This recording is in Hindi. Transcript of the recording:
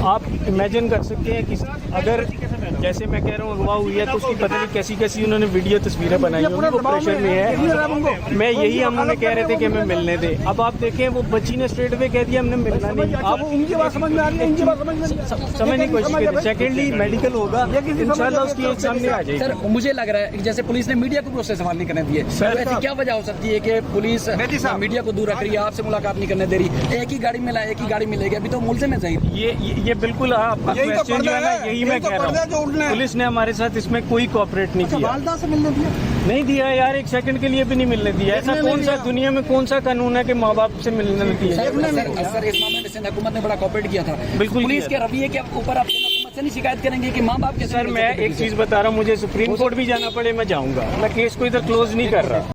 आप इमेजिन कर सकते हैं कि अगर जैसे मैं कह रहा हूँ अगवा हुई है तो उसकी पता नहीं कैसी कैसी उन्होंने वीडियो तस्वीरें बनाई होंगी, वो प्रेशर में है। मैं यही हम उन्हें कह रहे थे कि हमें मिलने दे। अब आप देखें वो बच्ची ने स्ट्रेट वे कह दिया हमने मिलना नहीं। आप उनकी बात समझ में आ रही है, इनकी बात समझने की कोशिश करें। सेकेंडली मेडिकल होगा, इंशाल्लाह उसकी एक सामने आ जाएगी। सर मुझे लग रहा है कि जैसे पुलिस ने मीडिया को भरोसे सवाल नहीं करने दिए, सर ऐसी क्या वजह हो सकती है कि पुलिस मीडिया को दूर रख रही है, आपसे मुलाकात नहीं करने दे रही, एक ही गाड़ी में लाए, एक ही गाड़ी मिलेगी, अभी तो मुल्ज़िम में जाहिर। ये बिल्कुल आपका क्वेश्चन जो है ना, यही मैं कह रहा हूँ। पुलिस ने हमारे साथ इसमें कोई कोऑपरेट नहीं किया। वालदा से मिलने दिया नहीं दिया यार, एक सेकंड के लिए भी नहीं मिलने दिया। ऐसा कौन सा दुनिया में कौन सा कानून है कि माँ बाप से मिलने नहीं दिया? सर इस मामले में सिंध हुकूमत ने बड़ा कोऑपरेट किया था। बिल्कुल पुलिस के रवैये के ऊपर आप हुकूमत से नहीं शिकायत करेंगे कि माँ बाप के? सर मैं एक चीज बता रहा हूँ, मुझे सुप्रीम कोर्ट भी जाना पड़े मैं जाऊँगा। मैं केस को इधर क्लोज नहीं कर रहा।